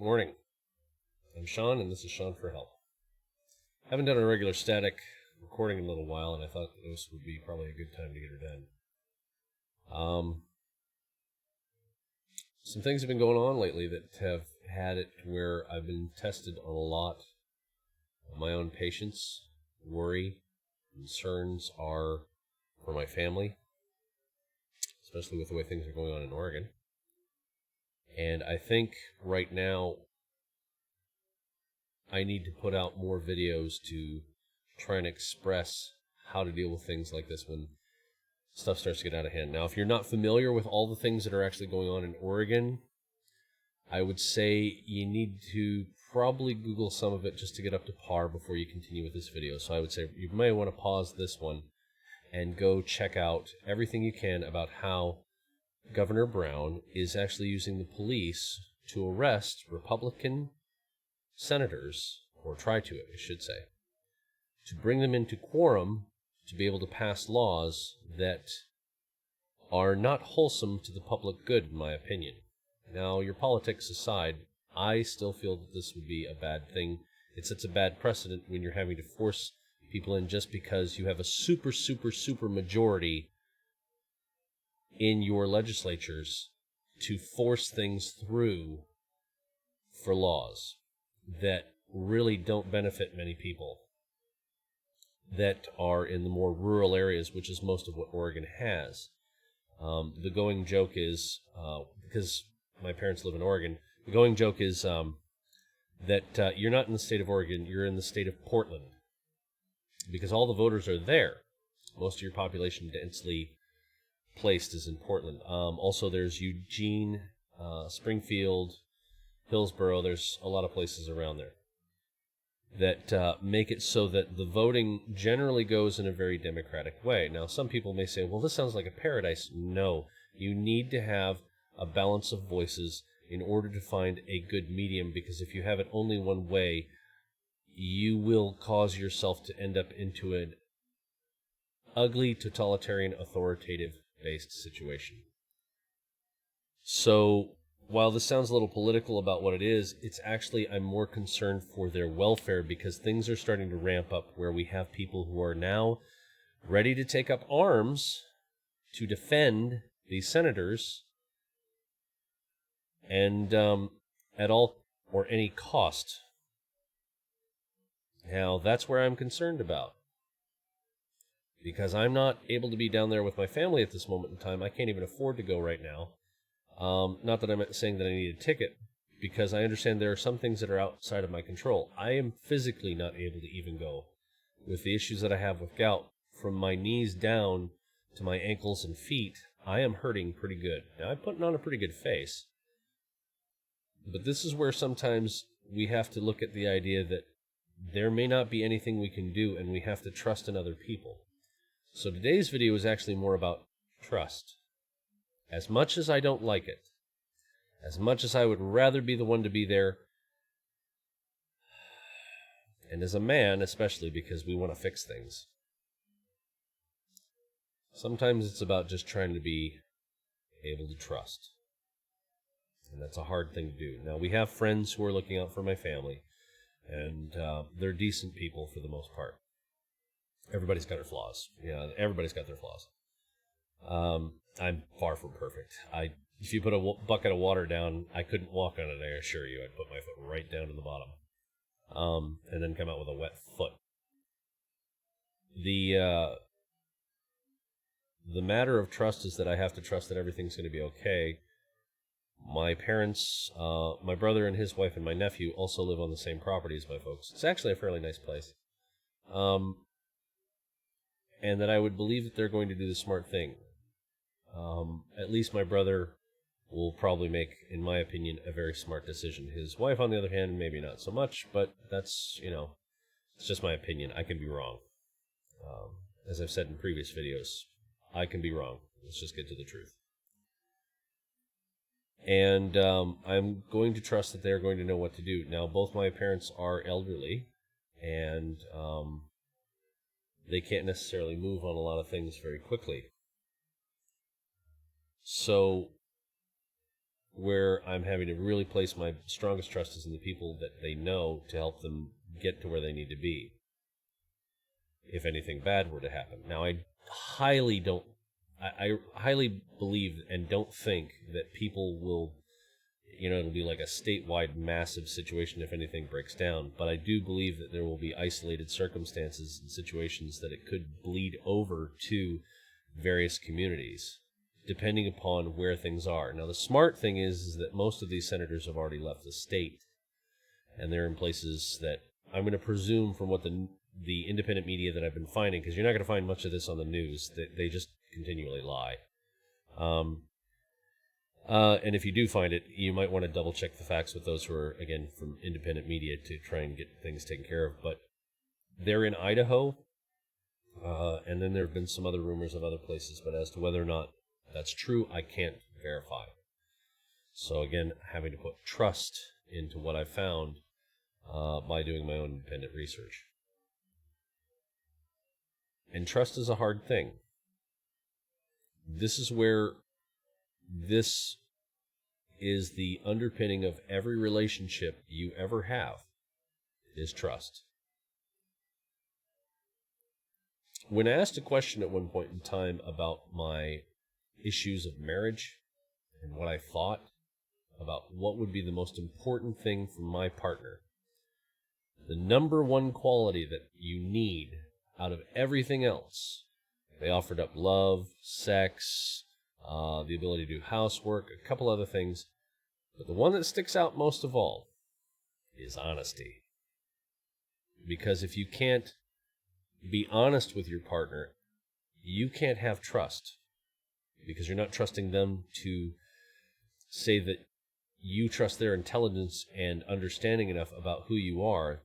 Morning. I'm Sean, and this is Sean for Help. Haven't done a regular static recording in a little while, and I thought this would be probably a good time to get her done. Some things have been going on lately that have had it where I've been tested on a lot of my own patience, worry, concerns are for my family, especially with the way things are going on in Oregon. And I think right now I need to put out more videos to try and express how to deal with things like this when stuff starts to get out of hand. Now, if you're not familiar with all the things that are actually going on in Oregon, I would say you need to probably Google some of it just to get up to par before you continue with this video. So I would say you may want to pause this one and go check out everything you can about how Governor Brown is actually using the police to arrest Republican senators, or try to, I should say, to bring them into quorum to be able to pass laws that are not wholesome to the public good, in my opinion. Now, your politics aside, I still feel that this would be a bad thing. It sets a bad precedent when you're having to force people in just because you have a super majority in your legislatures to force things through for laws that really don't benefit many people that are in the more rural areas, which is most of what Oregon has. The going joke is, because my parents live in Oregon, the going joke is that you're not in the state of Oregon, you're in the state of Portland, because all the voters are there. Most of your population densely placed is in Portland. Also, there's Eugene, Springfield, Hillsborough. There's a lot of places around there that make it so that the voting generally goes in a very democratic way. Now, some people may say, well, this sounds like a paradise. No, you need to have a balance of voices in order to find a good medium, because if you have it only one way, you will cause yourself to end up into an ugly, totalitarian, authoritative-based situation. So, while this sounds a little political about what it is, it's actually, I'm more concerned for their welfare, because things are starting to ramp up where we have people who are now ready to take up arms to defend these senators, and at all or any cost. Now, that's where I'm concerned about, because I'm not able to be down there with my family at this moment in time. I can't even afford to go right now. Not that I'm saying that I need a ticket, because I understand there are some things that are outside of my control. I am physically not able to even go. With the issues that I have with gout, from my knees down to my ankles and feet, I am hurting pretty good. Now, I'm putting on a pretty good face. But this is where sometimes we have to look at the idea that there may not be anything we can do, and we have to trust in other people. So today's video is actually more about trust. As much as I don't like it, as much as I would rather be the one to be there, and as a man especially, because we want to fix things, sometimes it's about just trying to be able to trust. And that's a hard thing to do. Now, we have friends who are looking out for my family, and they're decent people for the most part. Everybody's got their flaws. Yeah, everybody's got their flaws. I'm far from perfect. If you put a bucket of water down, I couldn't walk on it, I assure you. I'd put my foot right down to the bottom, and then come out with a wet foot. The matter of trust is that I have to trust that everything's going to be okay. My parents, my brother and his wife and my nephew also live on the same property as my folks. It's actually a fairly nice place. And that I would believe that they're going to do the smart thing. At least my brother will probably make, in my opinion, a very smart decision. His wife, on the other hand, maybe not so much, but that's, it's just my opinion. I can be wrong. As I've said in previous videos, I can be wrong. Let's just get to the truth. And I'm going to trust that they're going to know what to do. Now, both my parents are elderly, and they can't necessarily move on a lot of things very quickly. So where I'm having to really place my strongest trust is in the people that they know to help them get to where they need to be if anything bad were to happen. Now, I highly believe and don't think that people will, it'll be like a statewide massive situation if anything breaks down. But I do believe that there will be isolated circumstances and situations that it could bleed over to various communities, depending upon where things are. Now, the smart thing is that most of these senators have already left the state, and they're in places that I'm going to presume from what the independent media that I've been finding, because you're not going to find much of this on the news. They just continually lie. And if you do find it, you might want to double check the facts with those who are, again, from independent media to try and get things taken care of. But they're in Idaho, and then there have been some other rumors of other places, but as to whether or not that's true, I can't verify. So again, having to put trust into what I found by doing my own independent research. And trust is a hard thing. This is where this is the underpinning of every relationship you ever have, is trust. When asked a question at one point in time about my issues of marriage and what I thought about what would be the most important thing from my partner, the number one quality that you need out of everything else, they offered up love, sex, the ability to do housework, a couple other things. But the one that sticks out most of all is honesty. Because if you can't be honest with your partner, you can't have trust. Because you're not trusting them to say that you trust their intelligence and understanding enough about who you are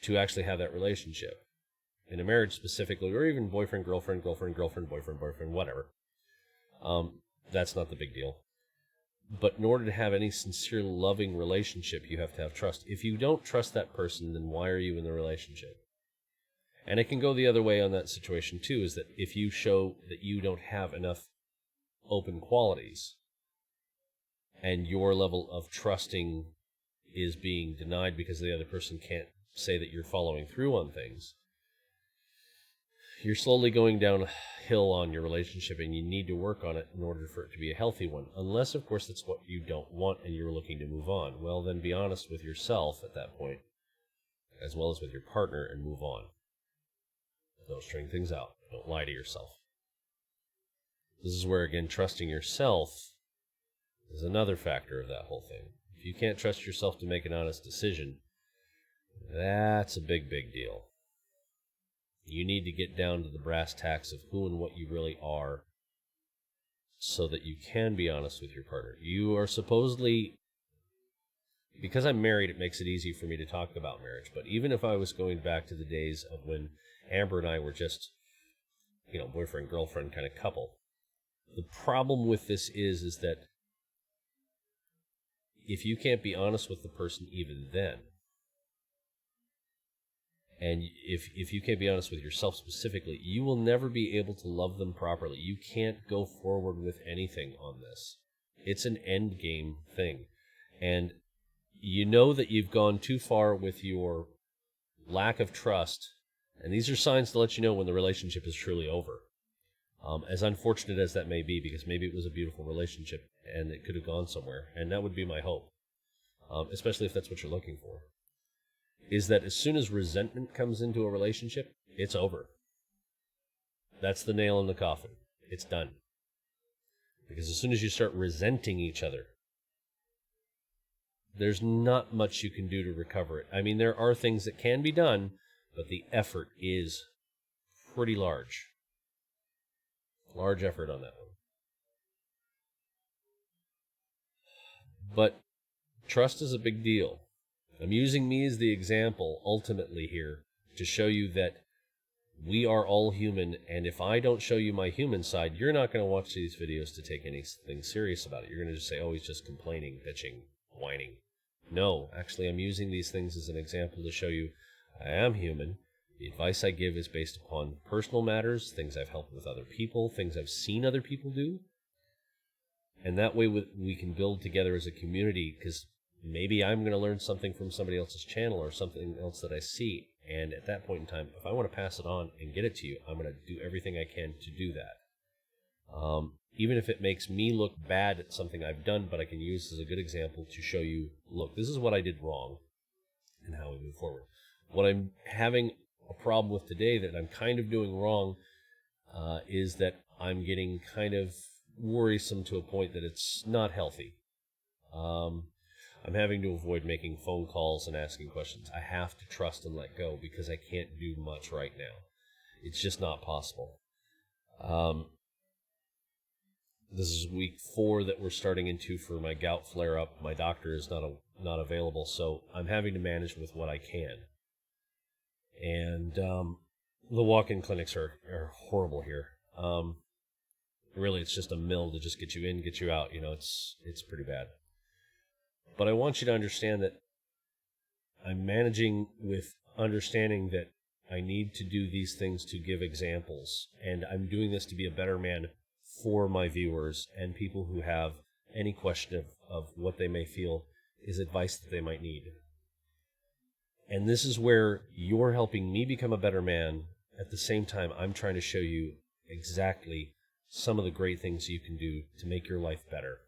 to actually have that relationship. In a marriage specifically, or even boyfriend, girlfriend, girlfriend, girlfriend, boyfriend, boyfriend, whatever. That's not the big deal. But in order to have any sincere, loving relationship, you have to have trust. If you don't trust that person, then why are you in the relationship? And it can go the other way on that situation, too, is that if you show that you don't have enough open qualities, and your level of trusting is being denied because the other person can't say that you're following through on things, you're slowly going downhill on your relationship, and you need to work on it in order for it to be a healthy one. Unless, of course, that's what you don't want and you're looking to move on. Well, then be honest with yourself at that point, as well as with your partner, and move on. Don't string things out. Don't lie to yourself. This is where, again, trusting yourself is another factor of that whole thing. If you can't trust yourself to make an honest decision, that's a big, big deal. You need to get down to the brass tacks of who and what you really are so that you can be honest with your partner. You are supposedly, because I'm married, it makes it easy for me to talk about marriage. But even if I was going back to the days of when Amber and I were just, boyfriend, girlfriend kind of couple, the problem with this is that if you can't be honest with the person even then, and if you can't be honest with yourself specifically, you will never be able to love them properly. You can't go forward with anything on this. It's an end game thing. And you know that you've gone too far with your lack of trust, and these are signs to let you know when the relationship is truly over. As unfortunate as that may be, because maybe it was a beautiful relationship and it could have gone somewhere, and that would be my hope, especially if that's what you're looking for, is that as soon as resentment comes into a relationship, it's over. That's the nail in the coffin. It's done. Because as soon as you start resenting each other, there's not much you can do to recover it. I mean, there are things that can be done, but the effort is pretty large. Large effort on that one. But trust is a big deal. I'm using me as the example, ultimately, here, to show you that we are all human, and if I don't show you my human side, you're not going to watch these videos to take anything serious about it. You're going to just say, oh, he's just complaining, bitching, whining. No, actually, I'm using these things as an example to show you I am human. The advice I give is based upon personal matters, things I've helped with other people, things I've seen other people do. And that way we can build together as a community, because maybe I'm going to learn something from somebody else's channel or something else that I see. And at that point in time, if I want to pass it on and get it to you, I'm going to do everything I can to do that. Even if it makes me look bad at something I've done, but I can use as a good example to show you, look, this is what I did wrong and how we move forward. What I'm having a problem with today that I'm kind of doing wrong is that I'm getting kind of worrisome to a point that it's not healthy. I'm having to avoid making phone calls and asking questions. I have to trust and let go because I can't do much right now. It's just not possible. This is week 4 that we're starting into for my gout flare-up. My doctor is not available, so I'm having to manage with what I can. And the walk-in clinics are horrible here. Really, it's just a mill to just get you in, get you out. You know, it's pretty bad. But I want you to understand that I'm managing with understanding that I need to do these things to give examples. And I'm doing this to be a better man for my viewers and people who have any question of what they may feel is advice that they might need. And this is where you're helping me become a better man. At the same time, I'm trying to show you exactly some of the great things you can do to make your life better.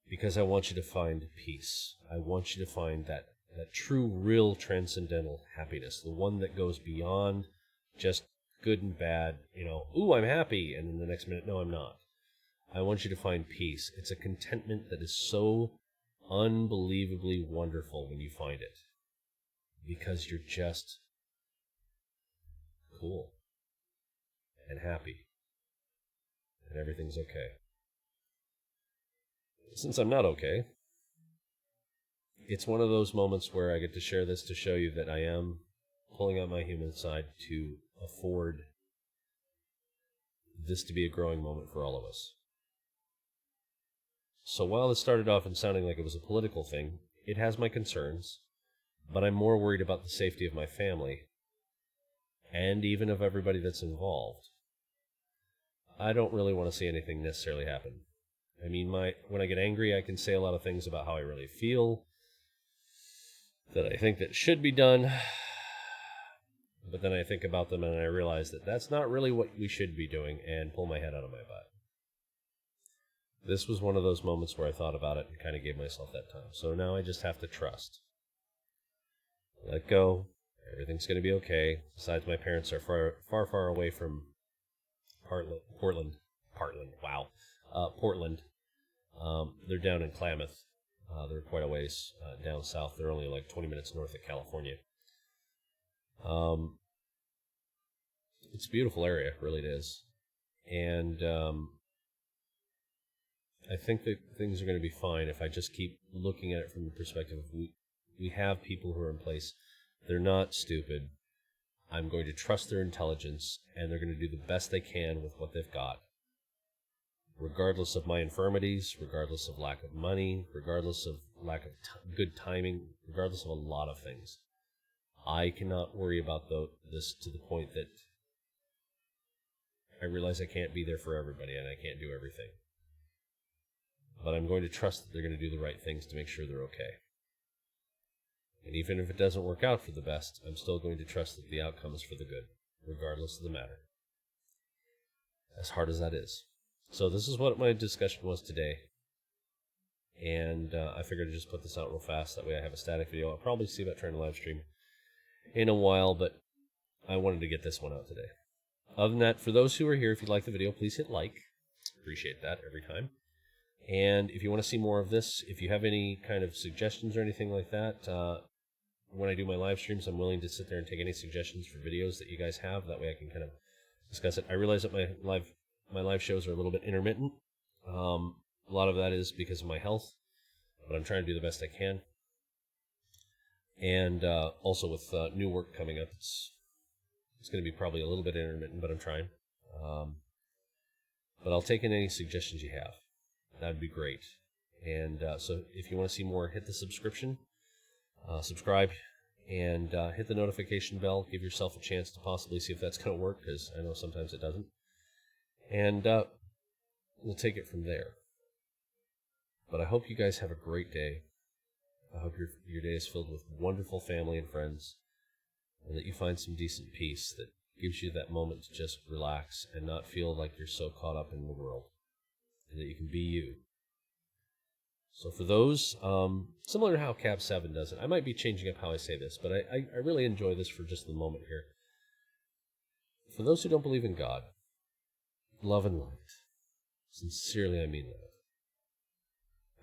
Because I want you to find peace. I want you to find that true, real, transcendental happiness. The one that goes beyond just good and bad. You know, ooh, I'm happy. And then the next minute, no, I'm not. I want you to find peace. It's a contentment that is so unbelievably wonderful when you find it. Because you're just cool and happy. And everything's okay. Since I'm not okay, it's one of those moments where I get to share this to show you that I am pulling out my human side to afford this to be a growing moment for all of us. So while this started off and sounding like it was a political thing, it has my concerns, but I'm more worried about the safety of my family and even of everybody that's involved. I don't really want to see anything necessarily happen. I mean, when I get angry, I can say a lot of things about how I really feel, that I think that should be done, but then I think about them and I realize that that's not really what we should be doing and pull my head out of my butt. This was one of those moments where I thought about it and kind of gave myself that time. So now I just have to trust. Let go. Everything's going to be okay. Besides, my parents are far away from Portland. They're down in Klamath. They're quite a ways down south. They're only like 20 minutes north of California. It's a beautiful area, really it is. And I think that things are going to be fine if I just keep looking at it from the perspective of we have people who are in place. They're not stupid. I'm going to trust their intelligence, and they're going to do the best they can with what they've got. Regardless of my infirmities, regardless of lack of money, regardless of lack of good timing, regardless of a lot of things. I cannot worry about this to the point that I realize I can't be there for everybody and I can't do everything. But I'm going to trust that they're going to do the right things to make sure they're okay. And even if it doesn't work out for the best, I'm still going to trust that the outcome is for the good, regardless of the matter. As hard as that is. So this is what my discussion was today. And I figured I'd just put this out real fast. That way I have a static video. I'll probably see about trying to live stream in a while, but I wanted to get this one out today. Other than that, for those who are here, if you like the video, please hit like. Appreciate that every time. And if you want to see more of this, if you have any kind of suggestions or anything like that, when I do my live streams, I'm willing to sit there and take any suggestions for videos that you guys have. That way I can kind of discuss it. I realize that my live shows are a little bit intermittent. A lot of that is because of my health, but I'm trying to do the best I can. And also with new work coming up, it's going to be probably a little bit intermittent, but I'm trying. But I'll take in any suggestions you have. That'd be great. And so if you want to see more, hit the subscribe, and hit the notification bell. Give yourself a chance to possibly see if that's going to work, because I know sometimes it doesn't. And we'll take it from there. But I hope you guys have a great day. I hope your day is filled with wonderful family and friends, and that you find some decent peace that gives you that moment to just relax and not feel like you're so caught up in the world, and that you can be you. So for those, similar to how Cab 7 does it, I might be changing up how I say this, but I really enjoy this for just the moment here. For those who don't believe in God, love and light. Sincerely, I mean that.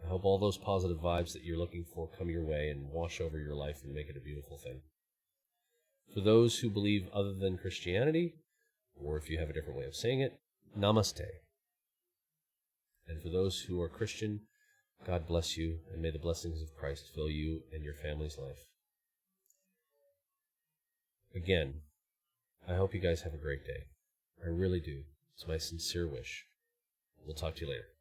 I hope all those positive vibes that you're looking for come your way and wash over your life and make it a beautiful thing. For those who believe other than Christianity, or if you have a different way of saying it, namaste. And for those who are Christian, God bless you, and may the blessings of Christ fill you and your family's life. Again, I hope you guys have a great day. I really do. It's my sincere wish. We'll talk to you later.